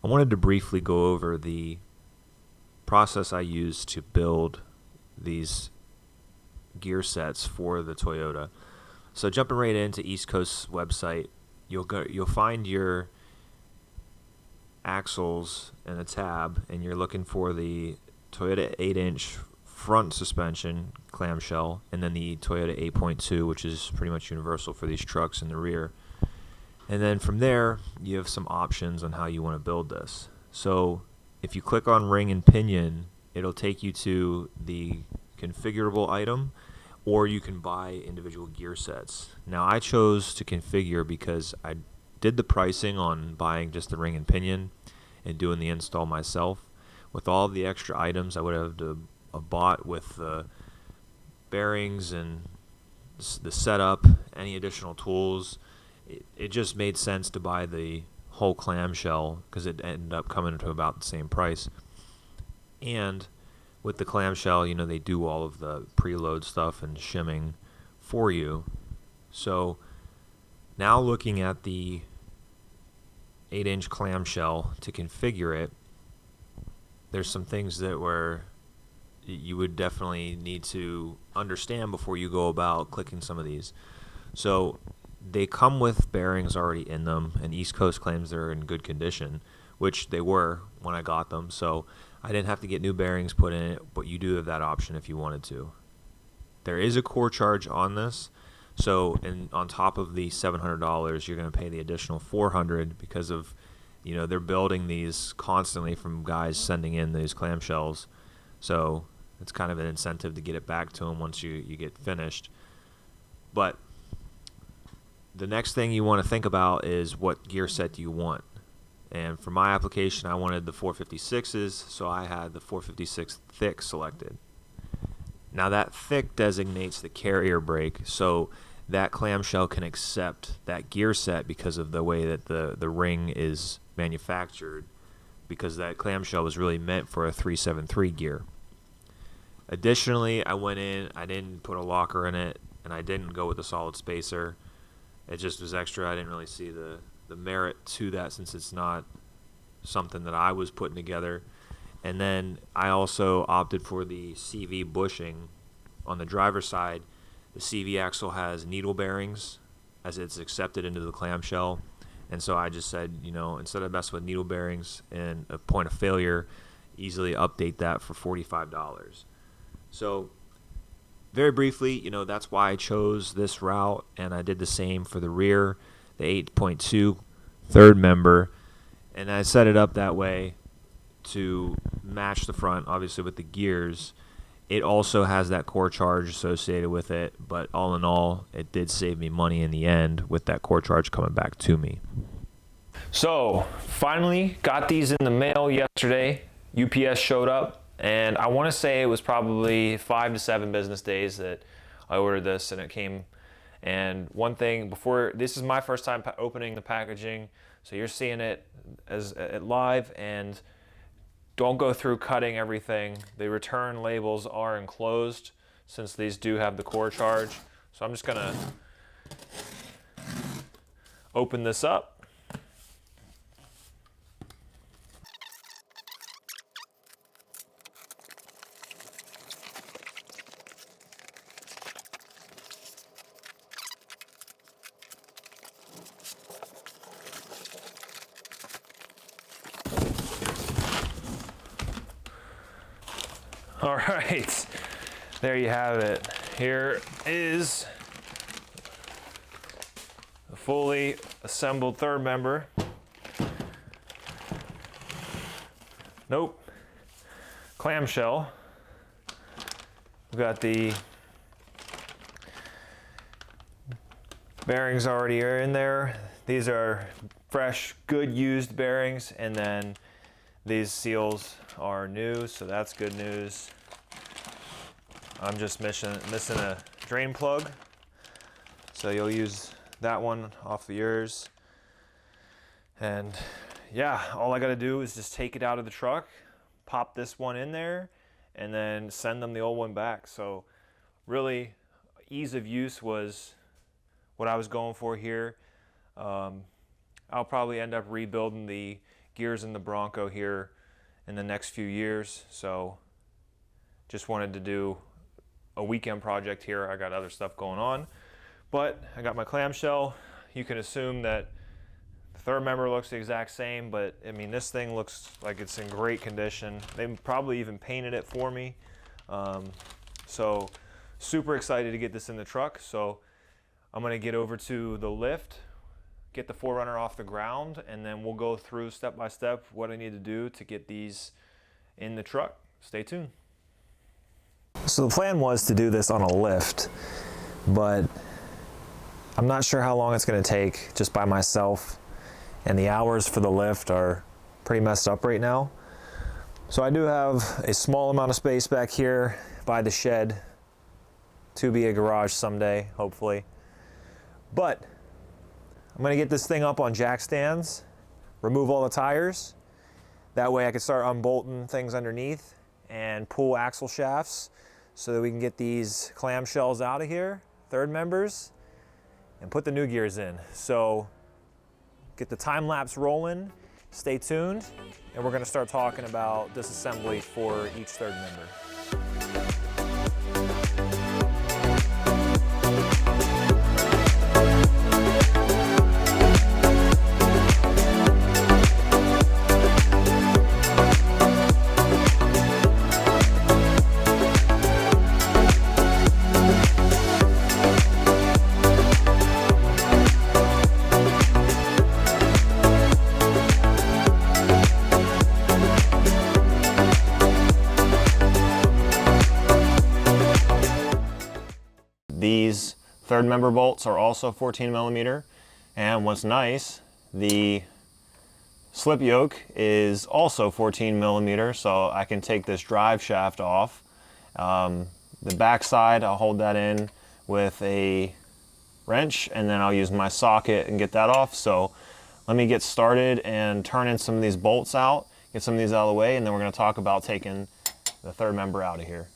I wanted to briefly go over the process I used to build these gear sets for the Toyota. So jumping right into East Coast's website, you'll find your axles in a tab, and you're looking for the Toyota 8-inch front suspension clamshell, and then the Toyota 8.2, which is pretty much universal for these trucks in the rear. And then from there, you have some options on how you want to build this. So if you click on ring and pinion, it'll take you to the configurable item, or you can buy individual gear sets. Now I chose to configure because I did the pricing on buying just the ring and pinion and doing the install myself. With all the extra items I would have bought with the bearings and the setup, any additional tools, it just made sense to buy the whole clamshell because it ended up coming to about the same price. And with the clamshell, you know, they do all of the preload stuff and shimming for you. So now looking at the 8-inch clamshell to configure it, there's some things that you would definitely need to understand before you go about clicking some of these. So they come with bearings already in them, and East Coast claims they're in good condition, which they were when I got them, so I didn't have to get new bearings put in it, but you do have that option if you wanted to. There is a core charge on this, so on top of the $700, you're going to pay the additional $400 because of, you know, they're building these constantly from guys sending in these clamshells, so it's kind of an incentive to get it back to them once you get finished. But the next thing you want to think about is what gear set do you want. And for my application, I wanted the 456s, so I had the 456 thick selected. Now that thick designates the carrier brake, so that clamshell can accept that gear set because of the way that the ring is manufactured, because that clamshell was really meant for a 373 gear. Additionally, I went in, I didn't put a locker in it, and I didn't go with a solid spacer. It just was extra. I didn't really see the merit to that since it's not something that I was putting together. And then I also opted for the CV bushing. On the driver's side, the CV axle has needle bearings as it's accepted into the clamshell. And so I just said, you know, instead of messing with needle bearings and a point of failure, easily update that for $45. So very briefly, you know, that's why I chose this route, and I did the same for the rear, the 8.2 third member, and I set it up that way to match the front, obviously with the gears. It also has that core charge associated with it, but all in all, it did save me money in the end with that core charge coming back to me. So finally got these in the mail yesterday. UPS showed up, and I want to say it was probably 5 to 7 business days that I ordered this, and it came. And one thing before, this is my first time opening the packaging, so you're seeing it as live, and don't go through cutting everything. The return labels are enclosed since these do have the core charge. So I'm just gonna open this up. All right, there you have it. Here is a fully assembled third member. Nope, clamshell. We've got the Bearings already are in there. These are fresh, good used bearings, and then these seals are new, so that's good news. I'm just missing a drain plug, so you'll use that one off of yours. And yeah, all I gotta do is just take it out of the truck, pop this one in there, and then send them the old one back. So really, ease of use was what I was going for here. I'll probably end up rebuilding the gears in the Bronco here in the next few years. So just wanted to do a weekend project here. I got other stuff going on, but I got my clamshell. You can assume that the third member looks the exact same, but I mean, this thing looks like it's in great condition. They probably even painted it for me. So super excited to get this in the truck. So I'm gonna get over to the lift, get the 4Runner off the ground, and then we'll go through step by step what I need to do to get these in the truck. Stay tuned. So the plan was to do this on a lift, but I'm not sure how long it's going to take just by myself, and the hours for the lift are pretty messed up right now. So I do have a small amount of space back here by the shed to be a garage someday, hopefully. But I'm going to get this thing up on jack stands, remove all the tires. That way I can start unbolting things underneath and pull axle shafts so that we can get these clamshells out of here, third members, and put the new gears in. So get the time lapse rolling, stay tuned, and we're going to start talking about disassembly for each third member. These third member bolts are also 14 millimeter, and what's nice, the slip yoke is also 14 millimeter, so I can take this drive shaft off. The back side, I'll hold that in with a wrench, and then I'll use my socket and get that off. So let me get started and turn in some of these bolts out, get some of these out of the way, and then we're going to talk about taking the third member out of here.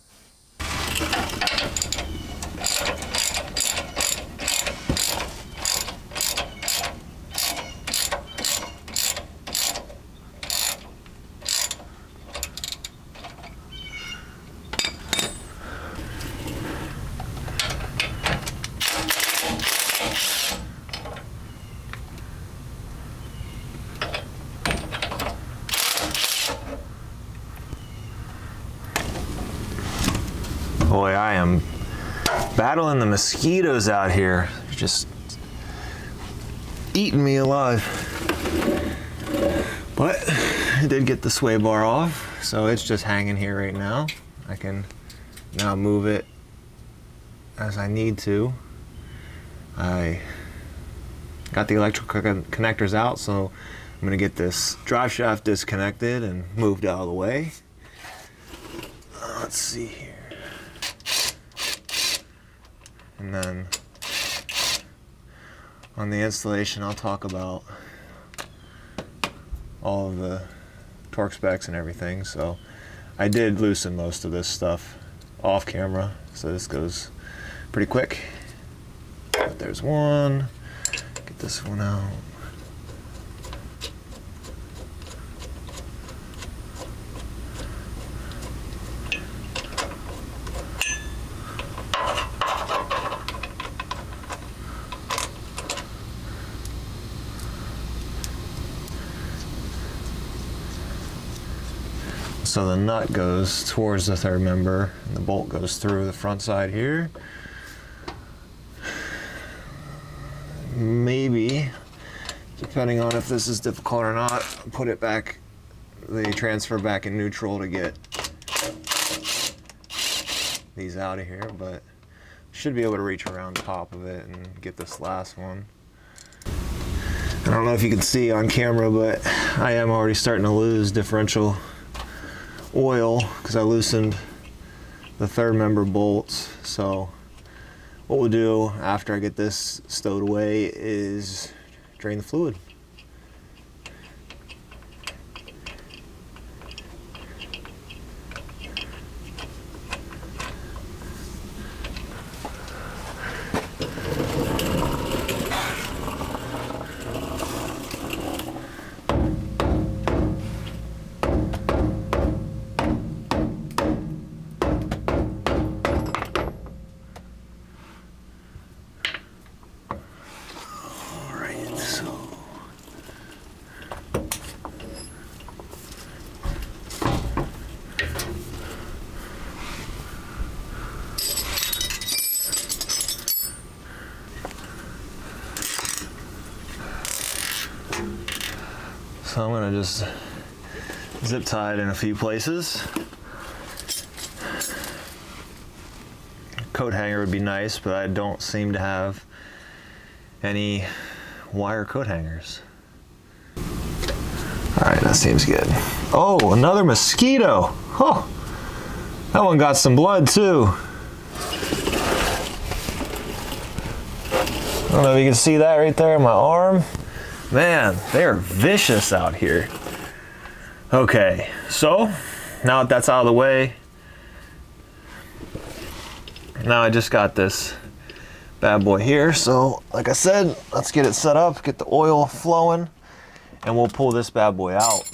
Boy, I am battling the mosquitoes out here. They're just eating me alive. But I did get the sway bar off, so it's just hanging here right now. I can now move it as I need to. I got the electrical connectors out, so I'm gonna get this drive shaft disconnected and moved out of the way. Let's see here. And then on the installation, I'll talk about all of the torque specs and everything. So I did loosen most of this stuff off camera, so this goes pretty quick. But there's one. Get this one out. So the nut goes towards the third member, and the bolt goes through the front side here. Maybe, depending on if this is difficult or not, put it back, the transfer back in neutral to get these out of here, but should be able to reach around top of it and get this last one. I don't know if you can see on camera, but I am already starting to lose differential oil because I loosened the third member bolts. So what we'll do after I get this stowed away is drain the fluid. So I'm gonna just zip tie it in a few places. Coat hanger would be nice, but I don't seem to have any wire coat hangers. All right, that seems good. Oh, another mosquito. Oh, that one got some blood too. I don't know if you can see that right there on my arm. Man, they are vicious out here. Okay, so now that that's out of the way, now I just got this bad boy here. So like I said, let's get it set up, get the oil flowing, and we'll pull this bad boy out.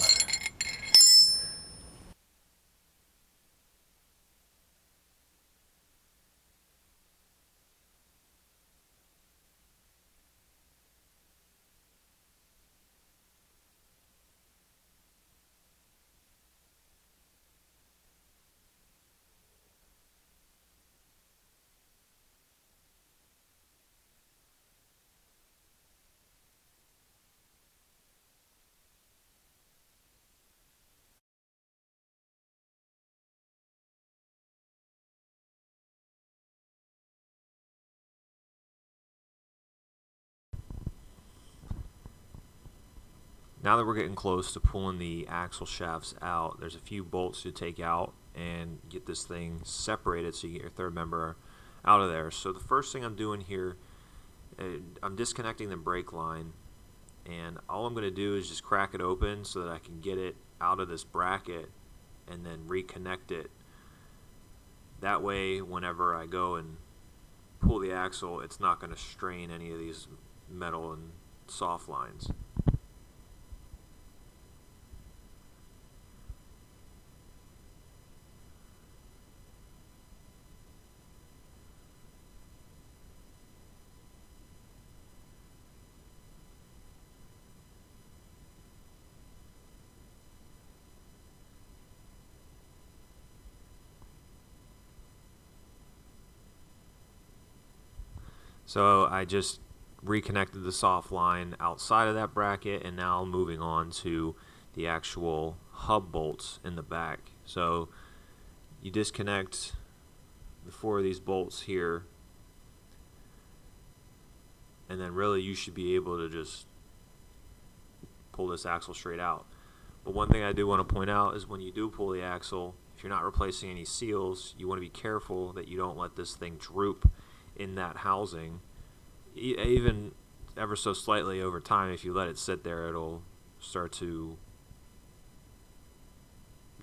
Now that we're getting close to pulling the axle shafts out, there's a few bolts to take out and get this thing separated so you get your third member out of there. So the first thing I'm doing here, I'm disconnecting the brake line, and all I'm going to do is just crack it open so that I can get it out of this bracket and then reconnect it. That way, whenever I go and pull the axle, it's not going to strain any of these metal and soft lines. So I just reconnected the soft line outside of that bracket, and now moving on to the actual hub bolts in the back. So you disconnect the 4 of these bolts here, and then really you should be able to just pull this axle straight out. But one thing I do want to point out is when you do pull the axle, if you're not replacing any seals, you want to be careful that you don't let this thing droop in that housing, even ever so slightly over time. If you let it sit there, it'll start to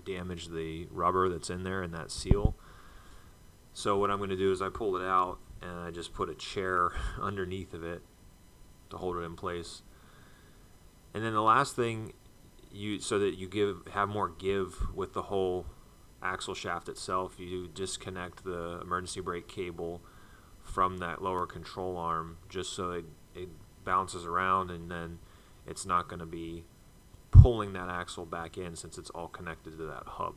damage the rubber that's in there in that seal. So what I'm going to do is I pull it out and I just put a chair underneath of it to hold it in place. And then the last thing, so that you have more give with the whole axle shaft itself, you disconnect the emergency brake cable from that lower control arm just so it bounces around, and then it's not going to be pulling that axle back in since it's all connected to that hub.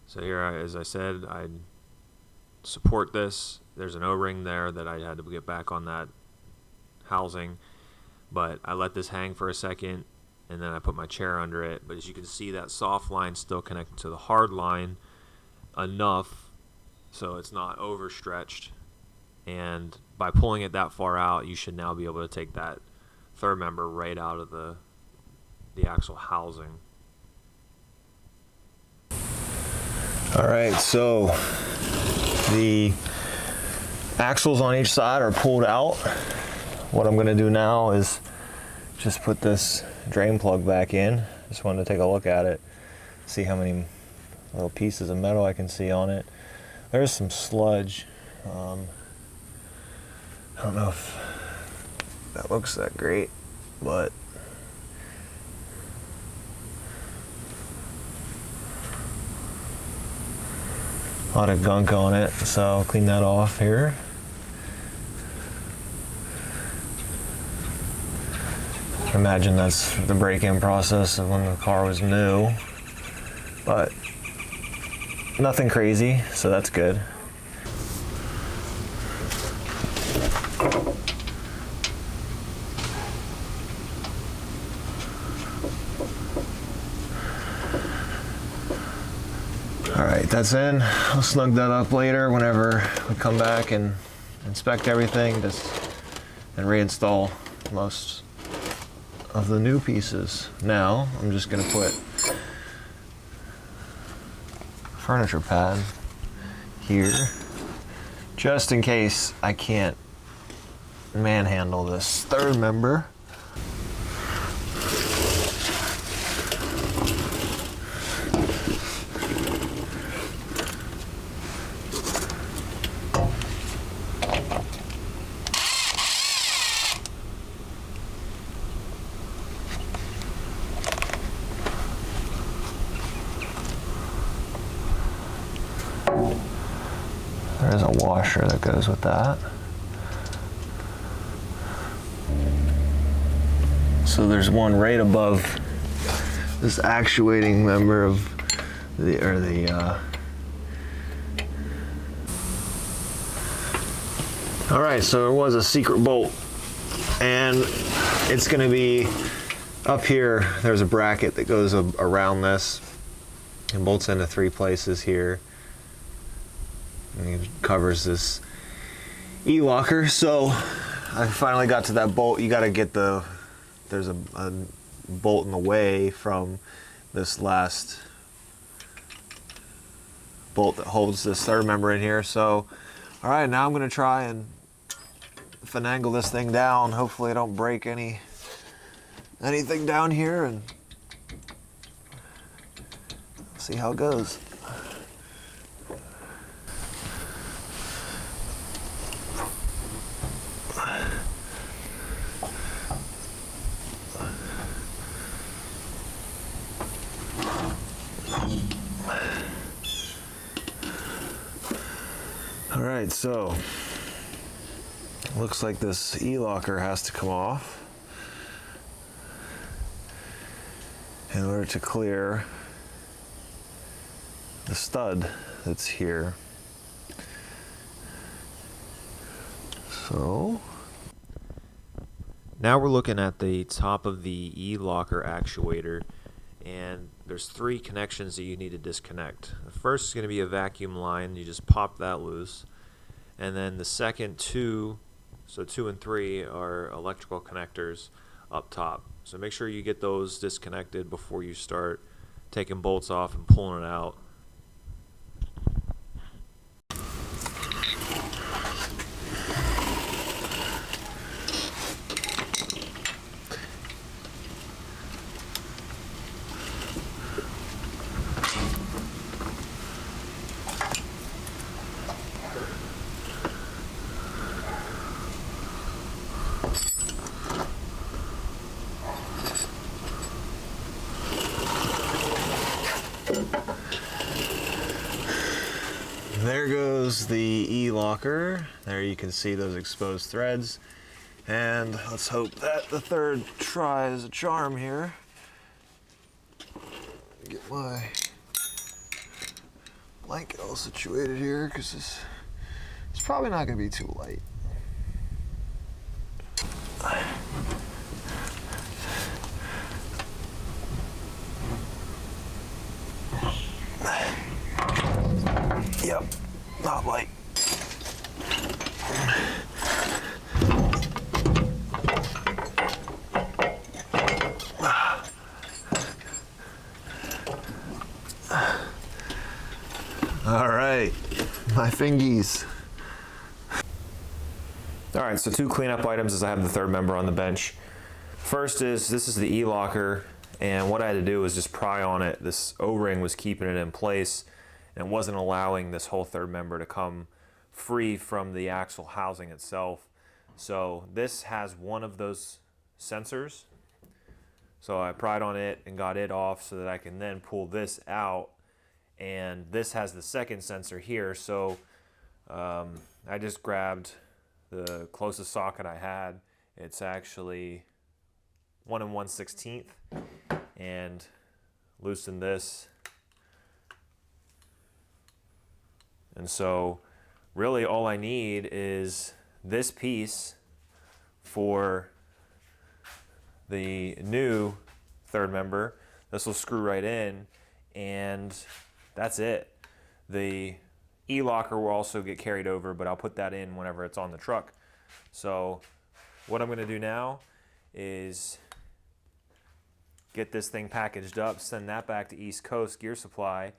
So here, as I said, I support this. There's an O-ring there that I had to get back on that housing, but I let this hang for a second and then I put my chair under it. But as you can see, that soft line still connected to the hard line enough so it's not overstretched, and by pulling it that far out, you should now be able to take that third member right out of the actual housing. All right, so the axles on each side are pulled out. What I'm gonna do now is just put this drain plug back in. Just wanted to take a look at it, see how many little pieces of metal I can see on it. There's some sludge. I don't know if that looks that great, but a lot of gunk on it, so I'll clean that off here. I imagine that's the break-in process of when the car was new, but nothing crazy, so that's good. All right, that's in. I'll snug that up later whenever we come back and inspect everything and reinstall most of the new pieces. Now, I'm just gonna put furniture pad here, just in case I can't manhandle this third member. There's a washer that goes with that. So there's one right above this actuating member of all right, so there was a secret bolt, and it's gonna be up here. There's a bracket that goes around this and bolts into 3 places here. And it covers this e-locker. So I finally got to that bolt. You got to get there's a bolt in the way from this last bolt that holds this third member in here. So, all right, now I'm going to try and finagle this thing down. Hopefully I don't break anything down here, and see how it goes. All right, so looks like this e-locker has to come off in order to clear the stud that's here. So now we're looking at the top of the e-locker actuator, and there's 3 connections that you need to disconnect. The first is going to be a vacuum line. You just pop that loose, and then the second 2, so 2 and 3, are electrical connectors up top. So make sure you get those disconnected before you start taking bolts off and pulling it out. there goes the e-locker. There you can see those exposed threads. And let's hope that the third try is a charm here. Get my blanket all situated here, because this It's probably not going to be too light. Yep, not light. All right, my fingies. All right, so 2 cleanup items as I have the third member on the bench. First is, this is the E-locker, and what I had to do was just pry on it. This O-ring was keeping it in place, and it wasn't allowing this whole third member to come free from the axle housing itself. So this has one of those sensors. So I pried on it and got it off so that I can then pull this out, and this has the second sensor here. So I just grabbed the closest socket I had. It's actually 1 1/16, and loosen this. And so really all I need is this piece for the new third member. This will screw right in, and that's it. The E-locker will also get carried over, but I'll put that in whenever it's on the truck. So what I'm going to do now is get this thing packaged up, send that back to East Coast Gear Supply,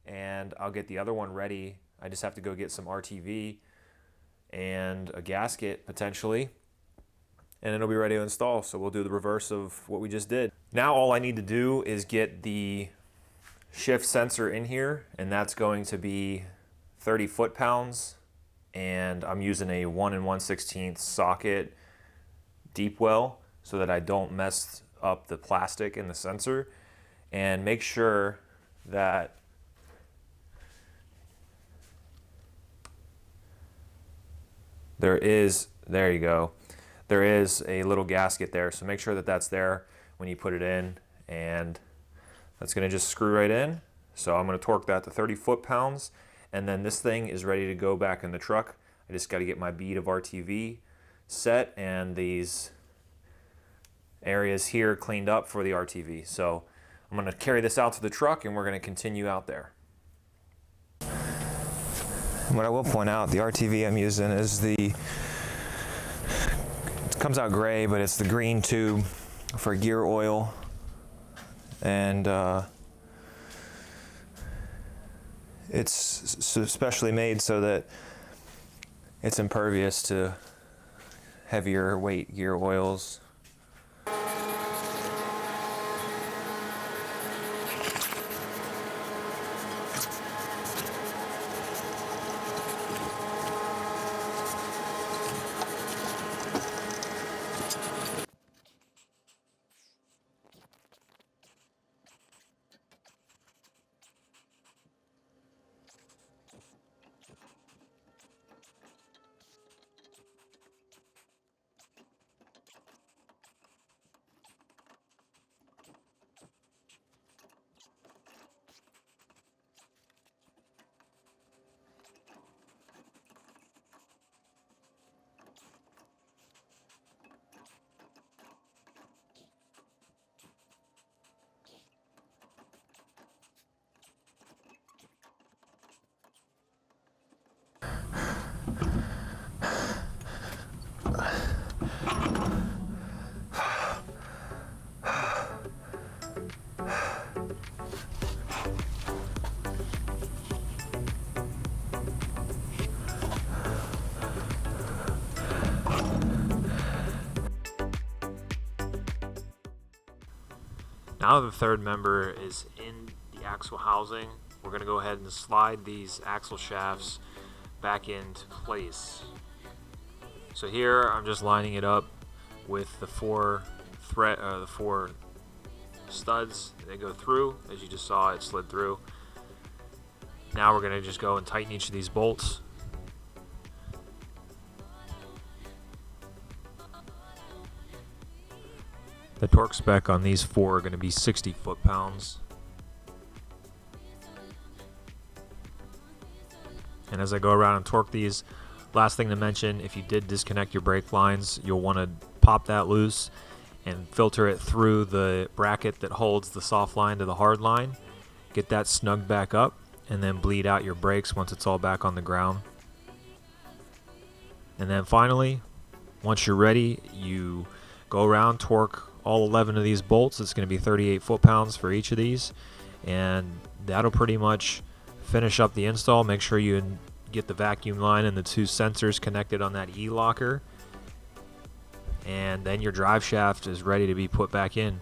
and I'll get the other one ready. I just have to go get some RTV and a gasket potentially, and it'll be ready to install. So we'll do the reverse of what we just did. Now all I need to do is get the shift sensor in here, and that's going to be 30 foot-pounds, and I'm using a 1 1/16 socket deep well so that I don't mess up the plastic in the sensor, and make sure that there is a little gasket there, so make sure that that's there when you put it in, and that's going to just screw right in. So I'm going to torque that to 30 foot-pounds, and then this thing is ready to go back in the truck. I just got to get my bead of RTV set and these areas here cleaned up for the RTV. So I'm going to carry this out to the truck, and we're going to continue out there. What I will point out, the RTV I'm using is it comes out gray, but it's the green tube for gear oil, and it's specially made so that it's impervious to heavier weight gear oils. Now that the third member is in the axle housing, we're going to go ahead and slide these axle shafts back into place. So here I'm just lining it up with the four studs. They go through. As you just saw, it slid through. Now we're going to just go and tighten each of these bolts. The torque spec on these four are going to be 60 foot-pounds. And as I go around and torque these, Last thing to mention, if you did disconnect your brake lines, you'll want to pop that loose and filter it through the bracket that holds the soft line to the hard line. Get that snugged back up, and then bleed out your brakes once it's all back on the ground. And then finally, once you're ready, you go around, torque all 11 of these bolts. It's going to be 38 foot-pounds for each of these, and that'll pretty much finish up the install. Make sure you get the vacuum line and the 2 sensors connected on that E-locker, and then your drive shaft is ready to be put back in.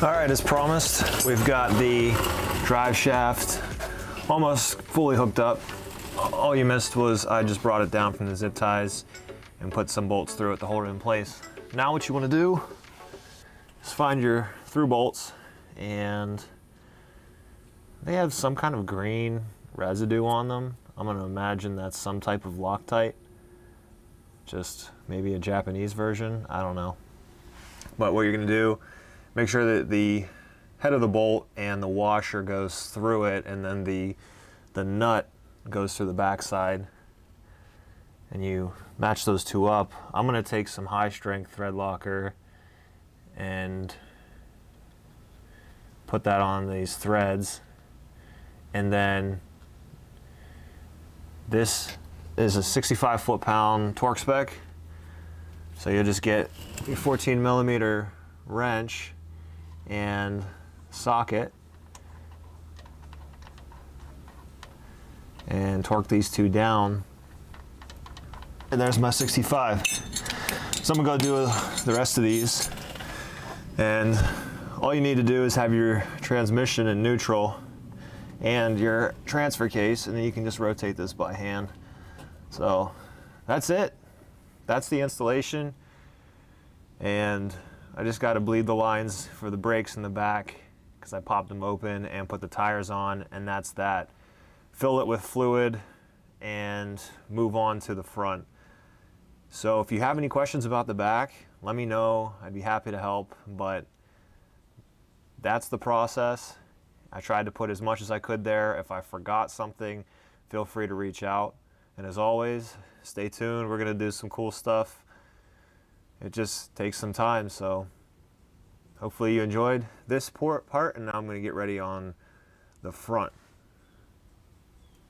All right, as promised, we've got the drive shaft almost fully hooked up. All you missed was I just brought it down from the zip ties and put some bolts through it to hold it in place. Now what you want to do is find your through bolts, and they have some kind of green residue on them. I'm going to imagine that's some type of Loctite, just maybe a Japanese version, I don't know. But what you're going to do, make sure that the head of the bolt and the washer goes through it, and then the nut goes through the backside, and you match those two up. I'm going to take some high strength thread locker and put that on these threads, and then this is a 65 foot-pound torque spec, so you'll just get your 14 millimeter wrench and socket and torque these two down, and there's my 65. So I'm gonna go do the rest of these, and all you need to do is have your transmission in neutral and your transfer case, and then you can just rotate this by hand. So that's it. That's the installation, and I just got to bleed the lines for the brakes in the back because I popped them open and put the tires on, and that's that. Fill it with fluid and move on to the front. So if you have any questions about the back, let me know. I'd be happy to help, but that's the process. I tried to put as much as I could there. If I forgot something, feel free to reach out. And as always, stay tuned. We're going to do some cool stuff. It just takes some time, so hopefully you enjoyed this part, and now I'm going to get ready on the front.